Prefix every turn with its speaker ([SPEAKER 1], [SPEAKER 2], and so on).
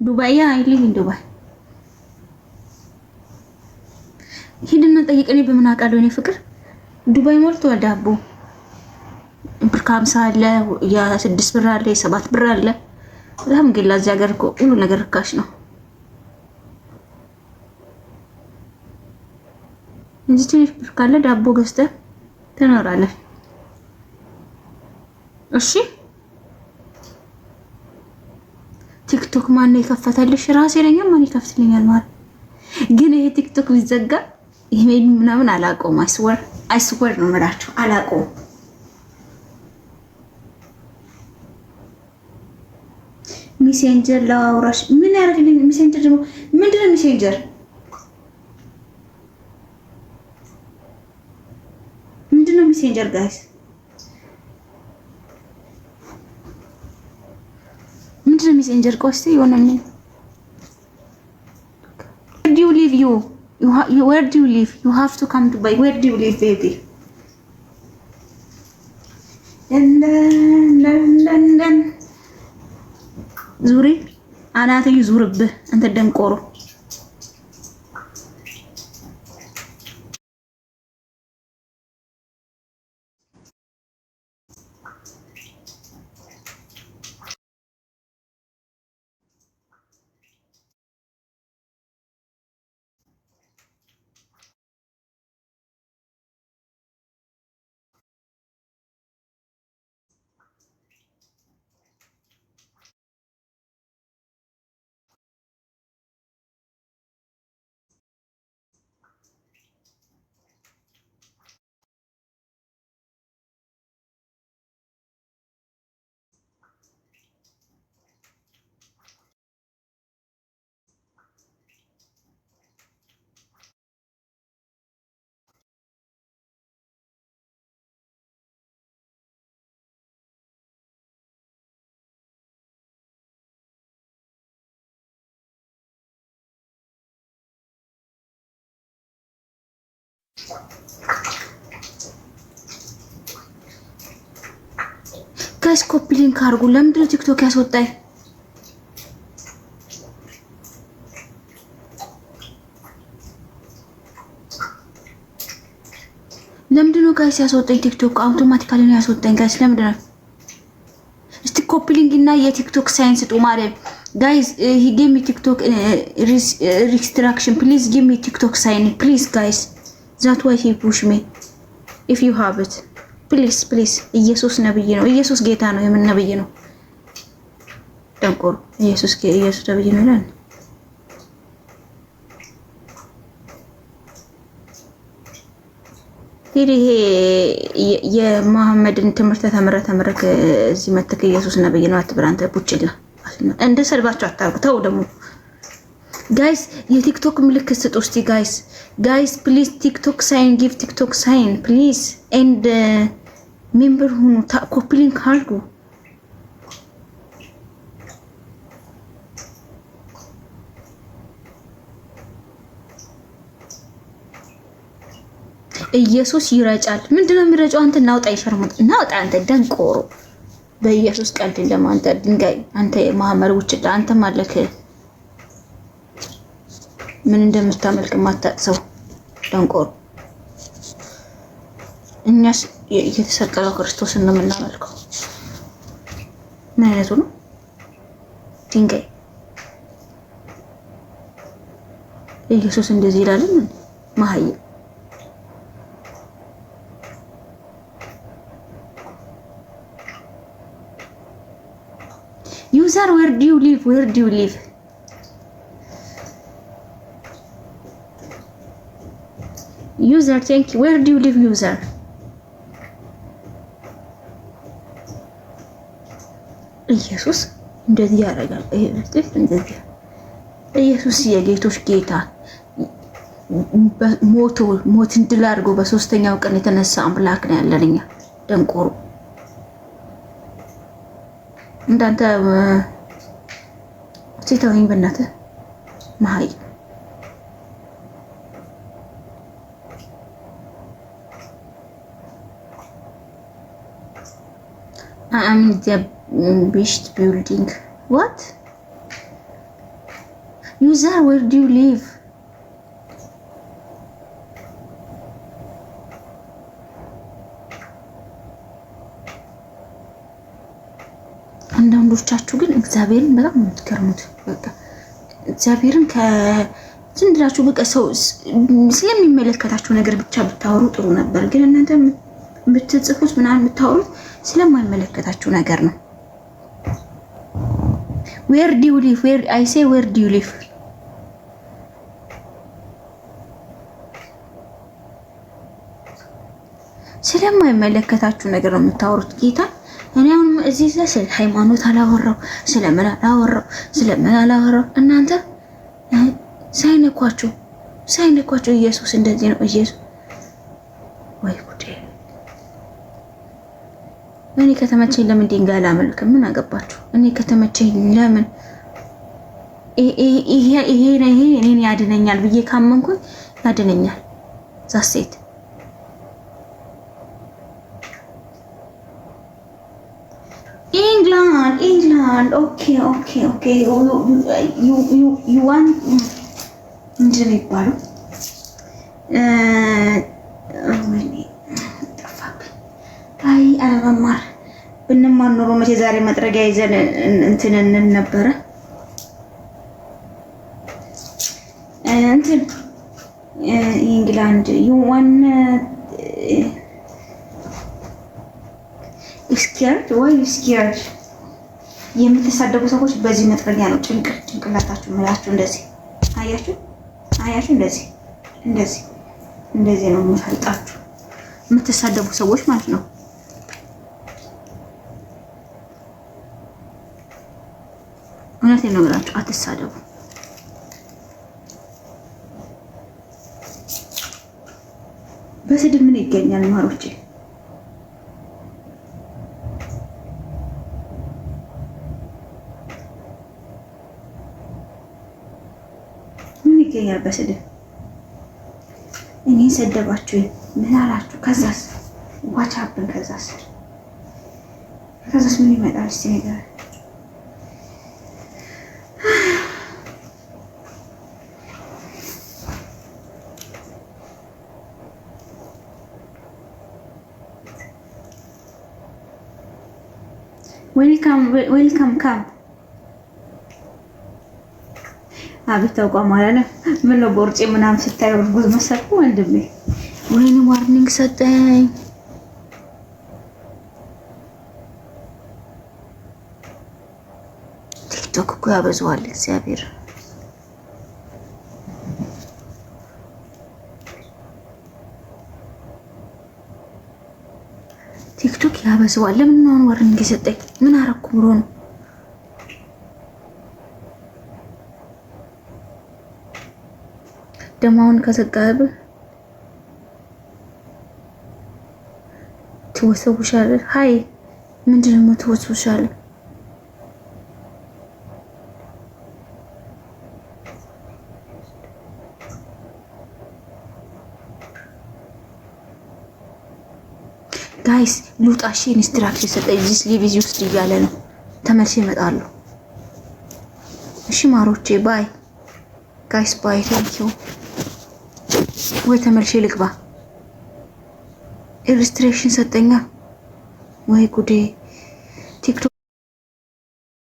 [SPEAKER 1] ዱባይ አይ ሊቭ ኢን ዱባይ ሂድና ጠይቀኝ በምን አውቃለሁ እኔ ፍቅር ዱባይ ሞልቷል ዳቦ ብር ከ50 አለ ያ6 ብር አለ የ7 ብር አለ አልሐምዱሊላህ እዚህ ሀገር እኮ ሁሉ ነገር ርካሽ ነው እንጂ ትንሽ ብር ካለ ዳቦ ገዝተህ ትኖራለህ እሺ ቲክቶክ ማን ነው የከፈተልሽ ራሴ ነኝ ማን ይከፍትልኛል ማለት ግን ይሄ ቲክቶክ ቢዘጋ ይሄ ምናምን አላቆም አይስወር ነው የምላችሁ አላቆም ሜሴንጀር ላውራሽ ምን ያደርግልኝ ሜሴንጀር ደግሞ ምንድነው ሜሴንጀር ሜሴንጀር ጋይስ ምንድነው ሜሴንጀር ቆስቲ የሆነኝ where do you live where do you live you have to come to buy where do you live baby ለንደን ዙሪ አናተ ይዙርብህ አንተ ደንቆሮ ጋይስ ኮፒ ሊንክ አድርጉ ለምንድነው ቲክቶክ ያስወጣኝ ለምንድነው ጋይስ ያስወጣኝ ቲክቶክ አውቶማቲካሊ ነው ያስወጣኝ ጋይስ ለምንድነው እስቲ ኮፒ ሊንክ እና የቲክቶክ ሳይንስ ጡ ማለት guys he gave me TikTok restriction please give me TikTok sign please guys that's why he push me if you have it please ኢየሱስ ነብይ ነው ኢየሱስ ጌታ ነው የምን ነብይ ነው ደንቆሮ ኢየሱስ ነብይ ነው ይላል ይሄ የመሐመድን ትምህርት ተመረከ እዚህ መተከ ኢየሱስ ነብይ ነው አትብራንተ ቡችላ እንደ ሰልባቸው አታርጉ ተው ደግሞ ጋይስ የቲክቶክ ምልክት ስጡ እስቲ ጋይስ ፕሊዝ ቲክቶክ ሳይን ጊቭ ቲክቶክ ሳይን ፕሊዝ ኤንድ ሜምበር ሁኑ ኮፒ ሊንክ አድርጉ ኢየሱስ ይረጫል ምንድነው የሚረጫው አንተ ናውጣ ይሸርሙት ናውጣ አንተ ደንቆሮ በኢየሱስ ቀልድ ለማንተ ድንጋይ አንተ መሐመድ ውጭዳ አንተ ማለከ ምን እንደምታመልክ ማታሰው ደንቆሮ እኛስ የተሰቀለው ክርስቶስን ነው የምናመልከው ምን አይነቱ ነው ድንጋይ ኢየሱስ እንደዚህ ይላል ማህይ user where do you live user thank you where do you live user ኢየሱስ እንደዚህ ያደርጋል እንደዚህ ኢየሱስ የጌቶች ጌታ ሞትን ድል አድርጎ በሶስተኛው ቀን የተነሳ አምላክ ነው ያለንኛ ደንቆሮ እንዳንተ ሲታወኝ በእናትህ ማይ I'm in the best building what ዩዘር ዌር ዱ ዩ ሊቭ? አንዳንዶቻችሁ ግን እግዚአብሔርን በጣም የምትገርሙት በቃ እግዚአብሔርን ዝም ብላችሁ በቃ ሰው ስለሚመለከታችሁ ነገር ብቻ ብታወሩ ጥሩ ነበር። ግን እናንተ የምትጽፉት ምናምን የምታወሩት ስለማይመለከታችሁ ነገር ነው። ዌር ዱ ዩ ሊቭ? ዌር አይ ሴ ዌር ዱ ዩ ሊቭ? ስለማይመለከታችሁ ነገር ነው የምታወሩት ጌታ። እኔ አሁን እዚህ ስለ ሃይማኖት አላወራው፣ ስለምን አላወራው። እናንተ ሳይነኳችሁ ኢየሱስ እንደዚህ ነው። ኢየሱስ ወይ ጉዴ! እኔ ከተመቸኝ ለምን ድንጋይ አላመልክም? ምን አገባችሁ? እኔ ከተመቸኝ ለምን ይሄ እኔን ያድነኛል ብዬ ካመንኩኝ ያድነኛል። ዛሴት England. Okay. You want ምንድን ነው ይባሉ? አይ አለመማር ብንማር ኖሮ መቼ ዛሬ መጥረጊያ ይዘን እንትን ነበረ። እንትን ኢንግላንድ you want scared? Why you scared? የምትሳደቡ ሰዎች በዚህ መጥረጊያ ነው ጭንቅላታችሁ ምላችሁ እንደዚህ አያችሁ፣ እንደዚህ ነው የምፈልጣችሁ የምትሳደቡ ሰዎች ማለት ነው። እውነቴን ነው የምላችሁ፣ አትሳደቡ። በስድብ ምን ይገኛል ማሮቼ? ይገኛል በስድብ። እኔ ሰደባችሁ ምን አላችሁ? ከዛስ ዋቻብን። ከዛስ ምን ይመጣል? እስቲ ነገር ዌልካም ካም አቤት ተቋም አለ። ምን ነው ቦርጬ ምናምን ስታይ እርጉዝ መሰልኩ ወንድሜ። ወይኔ ዋርኒንግ ሰጠኝ። ቲክቶክ እኮ ያበዛዋል እግዚአብሔር። ቲክቶክ ያበዛዋል። ለምን ነው ዋርኒንግ ሰጠኝ? ምን አረኩ ብሎ ነው? ደማውን ከዘጋብህ ትወሰውሻለህ። ሃይ ምንድነው የምትወሰውሻለህ? ጋይስ ሉጣሽ ኢንስትራክሽን ሰጠኝ። ዚስ ሊቪዝ ውስጥ እያለ ነው። ተመልሼ እመጣለሁ። እሺ ማሮቼ ባይ ጋይስ ባይ ቴንኪው። ወይ ተመልሼ ልግባ። ኢንስትራክሽን ሰጠኛ ወይ ጉዴ።